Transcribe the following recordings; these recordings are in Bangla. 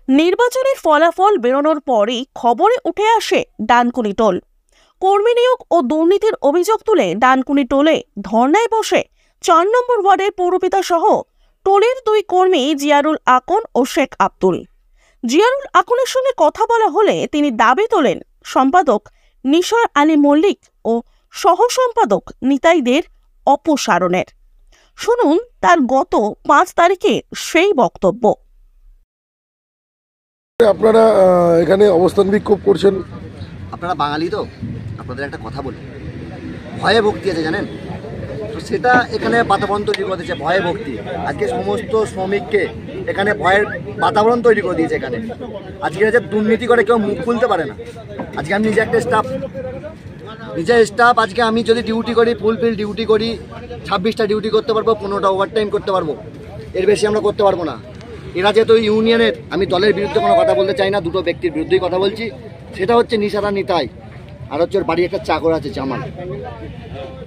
নির্বাচনের ফলাফল বেরোনোর পরই খবরে উঠে আসে ডানকুনি টোল। কর্মী নিয়োগ ও দুর্নীতির অভিযোগ তুলে ডানকুনি টোলে ধর্নায় বসে ৪ নম্বর ওয়ার্ডের পৌরপিতা সহ টোলের ২ কর্মী জিয়ারুল আকন ও শেখ আব্দুল। জিয়ারুল আকনের সঙ্গে কথা বলা হলে তিনি দাবি তোলেন সম্পাদক নিসার আলী মল্লিক ও সহ সম্পাদক নিতাইদের অপসারণের। শুনুন তার গত ৫ তারিখে সেই বক্তব্য। আপনারা এখানে অবস্থান বিক্ষোভ করছেন, আপনারা বাঙালি তো, আপনাদের একটা কথা বলি, ভয়ে ভক্তি আছে জানেন তো, সেটা এখানে বাতাবরণ তৈরি করে দিয়েছে। ভয়ে ভক্তি আজকে সমস্ত শ্রমিককে এখানে ভয়ের বাতাবরণ তৈরি করে দিয়েছে। এখানে আজকে যে দুর্নীতি করে কেউ মুখ খুলতে পারে না। আজকে আমি নিজে একটা স্টাফ, আজকে আমি যদি ডিউটি করি, ফুলফিল ডিউটি করি, 26টা ডিউটি করতে পারবো, 15টা ওভারটাইম করতে পারবো, এর বেশি আমরা করতে পারবো না। এরা যেহেতু ইউনিয়নের, আমি দলের বিরুদ্ধে কোনো কথা বলতে চাই না, দুটো ব্যক্তির বিরুদ্ধেই কথা বলছি। সেটা হচ্ছে নিশারা নিতাই, আর হচ্ছে ওর বাড়ি একটা চাকর আছে জামাল।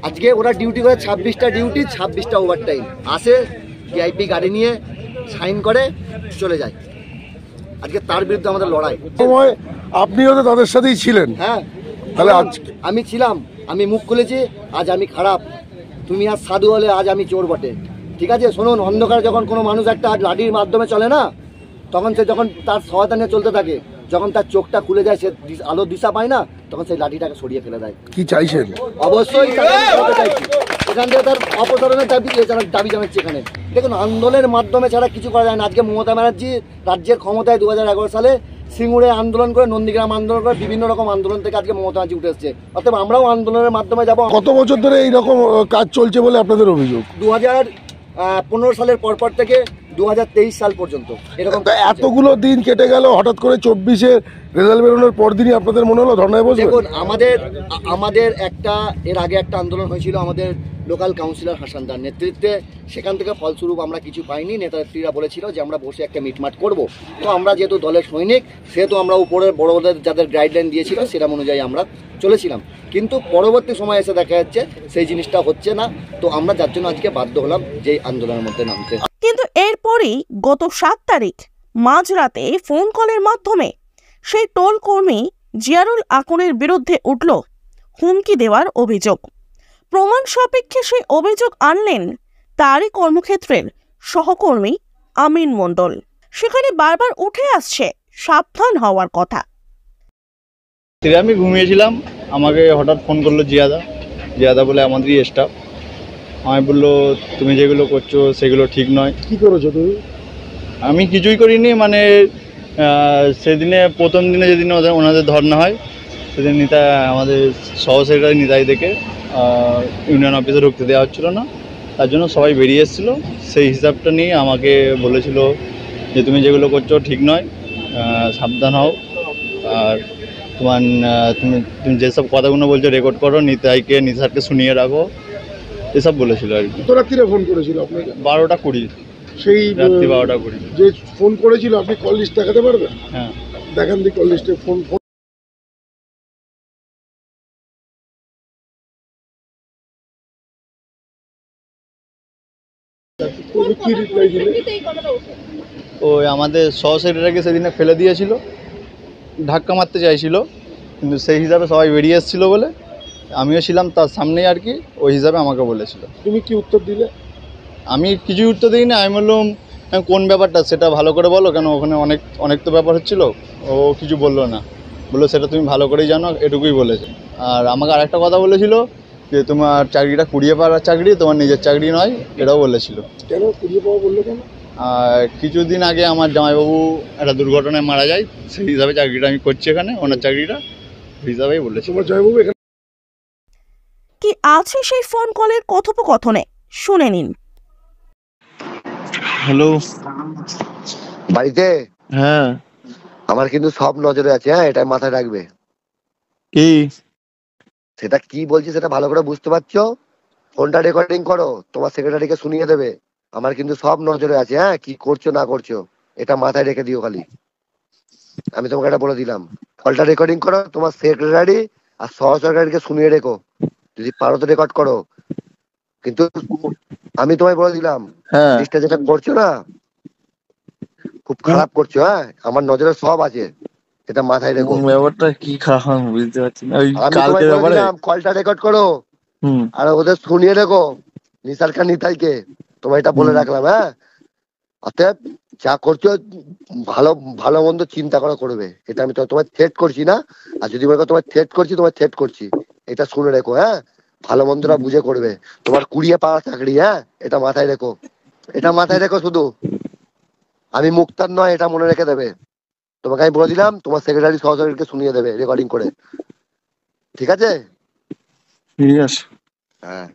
আজকে ওরা ডিউটি করে 26টা ডিউটি, 26টা ওভারটাইম, আসে ভিআইপি গাড়ি নিয়ে সাইন করে চলে যায়। আজকে তার বিরুদ্ধে আমাদের লড়াই। সময় আপনিও তো তাদের সাথেই ছিলেন। হ্যাঁ, তাহলে আমি ছিলাম, আমি মুখ খুলেছি, আজ আমি খারাপ, তুমি আজ সাধু হলে আজ আমি চোর বটে। ঠিক আছে, শুনুন, অন্ধকার যখন কোনো মানুষ একটা লাঠির মাধ্যমে চলে না, তখন সে যখন তার সহায়তা নিয়ে চলতে থাকে, যখন তার চোখটা খুলে যায়, সে আলোর দিশা পায় না, তখন সেই লাঠিটাকে সরিয়ে ফেলে দেয়। কি চাইছেন? অবশ্যই চাইছি এখান থেকে তার অপসারণের দাবি জানাচ্ছি। এখানে দেখুন, আন্দোলনের মাধ্যমে ছাড়া কিছু করা যায় না। আজকে মমতা ব্যানার্জি রাজ্যের ক্ষমতায় 2011 সালে সিঙ্গুরে আন্দোলন করে, নন্দীগ্রাম আন্দোলন করে, বিভিন্ন রকম আন্দোলন থেকে আজকে মমতা ব্যানার্জি উঠে এসছে। অতএব আমরাও আন্দোলনের মাধ্যমে যাব। কত বছর ধরে এইরকম কাজ চলছে বলে আপনাদের অভিযোগ? 2015 সালের পরপর থেকে 2023 সাল পর্যন্ত এরকম। এতগুলো দিন কেটে গেল, হঠাৎ করে 24-এ রেজাল্ট বেরোনোর পর দিনই আপনাদের মনে হলো ধর্নায় বসবেন? দেখুন, আমাদের একটা এর আগে একটা আন্দোলন হয়েছিল আমাদের লোকাল কাউন্সিলর হাসানদার নেতৃত্বে। সেখান থেকে ফলস্বরূপ আমরা কিছু পাইনি। নেতানেত্রীরা বলেছিল যে আমরা বসে একটা মিটমাট করব। তো আমরা যেহেতু দলের সৈনিক, সেহেতু আমরা উপরের বড়দের যাদের গাইডলাইন দিয়েছিল সেরকম অনুযায়ী আমরা চলেছিলাম। কিন্তু পরবর্তী সময় এসে দেখা যাচ্ছে সেই জিনিসটা হচ্ছে না। তো আমরা যার জন্য আজকে বাধ্য হলাম যে আন্দোলনের মধ্যে নামতে। কিন্তু এরপরই গত 7 তারিখ মাঝরাতে ফোন কলের মাধ্যমে সেই টোল কর্মী জিয়ারুল আকনের বিরুদ্ধে উঠল হুমকি দেওয়ার অভিযোগ। প্রমাণ সাপেক্ষে সেই অভিযোগ আনলেন তারই কর্মক্ষেত্রের সহকর্মী আমিন মণ্ডল। সেখানে বারবার উঠে আসছে সাবধান হওয়ার কথা। আমি ঘুমিয়েছিলাম, আমাকে হঠাৎ ফোন করলো জিয়াদা বলে আমাদেরই স্টাফ। আমি বললো তুমি যেগুলো করছো সেগুলো ঠিক নয়। কি করেছো তুমি? আমি কিছুই করিনি। মানে সেদিনে প্রথম দিনে যেদিন ওনাদের ধর্না হয়, সেদিন আমাদের সহ সেক্রেটারি নিতাই থেকে ইউনিয়ন অফিসে ঢুকতে দেওয়া হচ্ছিল না, তার জন্য সবাই বেরিয়ে এসেছিলো। সেই হিসাবটা নিয়ে আমাকে বলেছিল যে তুমি যেগুলো করছো ঠিক নয়, সাবধান হও, আর তুমি যেসব কথাগুলো বলছো রেকর্ড করো, নিসারকে শুনিয়ে রাখো, এসব বলেছিল আর কি। কত রাত্রিরে ফোন করেছিল আপনাকে? 12টা 20। সেই রাত্রি 12টা 20 যে ফোন করেছিল, আপনি কল লিস্ট দেখাতে পারবেন? হ্যাঁ, দেখান দি কল লিস্টে ফোন। কি রিপ্লাই দিলে? ওই আমাদের সহ সেক্রেটারিকে সেদিনে ফেলে দিয়েছিল, ধাক্কা মারতে চাইছিল, কিন্তু সেই হিসাবে সবাই বেরিয়ে এসেছিলো বলে আমিও ছিলাম তার সামনেই আর কি, ওই হিসাবে আমাকে বলেছিল। তুমি কি উত্তর দিলে? আমি কিছুই উত্তর দিইনি। আমি বললাম কোন ব্যাপারটা সেটা ভালো করে বলো, কেন ওখানে অনেক তো ব্যাপার হচ্ছিল। ও কিছু বললো না, বললো সেটা তুমি ভালো করেই জানো, এটুকুই বলেছে। আর আমাকে আরেকটা কথা বলেছিল যে তোমার চাকরিটা কুড়িয়ে পাওয়ার চাকরি, তোমার নিজের চাকরি নয়, এটাও বলেছিল। কেন কুড়িয়ে পাওয়া বললো কেন? কিছুদিন আগে আমার জামাইবাবু একটা দুর্ঘটনায় মারা যায়, সেই হিসাবে চাকরিটা আমি করছি এখানে, ওনার চাকরিটা হিসাবেই বলেছি। তোমার জামাইবাবু এখানে কি আছে সেই ফোন কলের কথোপকথনে, শুনে নিন। হ্যালো, বাড়িতে? হ্যাঁ, আমার কিন্তু সব নজরে আছে। হ্যাঁ, এটা মাথায় রাখবে। কি সেটা কি বলছি সেটা ভালো করে বুঝতে পারছো? ফোনটা রেকর্ডিং করো, তোমার সেক্রেটারিকে শুনিয়ে দেবে। আমার কিন্তু সব নজরে আছে। হ্যাঁ, কি করছো না করছো এটা মাথায় রেখে দিও খালি। আমি তোমাকে এটা বলে দিলাম। কলটা রেকর্ডিং করো, তোমার সেক্রেটারি আর সহ সেক্রেটারিকে শুনিয়ে রেখো, যদি পারো তো রেকর্ড করো। কিন্তু আমি তোমায় বলে দিলাম, হ্যাঁ, লিস্টে যেটা করছো না, খুব খারাপ করছো। হ্যাঁ, আমার নজরে সব আছে, এটা মাথায় রেখো। ব্যাপারটা কি খারাপ আমি বুঝতে পারছি না। ওই আমি তোমায় কালকের বলে ব্যাপারে দিলাম কলটা রেকর্ড করো, হুম আর ওদের শুনিয়ে রেখো, নিসার খান নিতাইকে। তোমায় এটা বলে রাখলাম। হ্যাঁ, অতএব যা করছো ভালো ভালো মন্দ চিন্তা করে করবে, এটা আমি তোমায় থ্রেট করছি না। আর যদি মনে করো তোমায় থ্রেট করছি, তোমায় থ্রেট করছি, এটা শুনে রেখো। হ্যাঁ, ভালো মন্দটা বুঝে করবে। তোমার কুড়িয়ে পাওয়া চাকরি, হ্যাঁ, এটা মাথায় রেখো, এটা মাথায় রেখো শুধু। আমি মুক্তার নয়, এটা মনে রেখে দেবে। তোমাকে আমি বলে দিলাম, তোমার সেক্রেটারি সহসেক্রেটারিকে শুনিয়ে দেবে রেকর্ডিং করে, ঠিক আছে? ঠিক আছে। হ্যাঁ।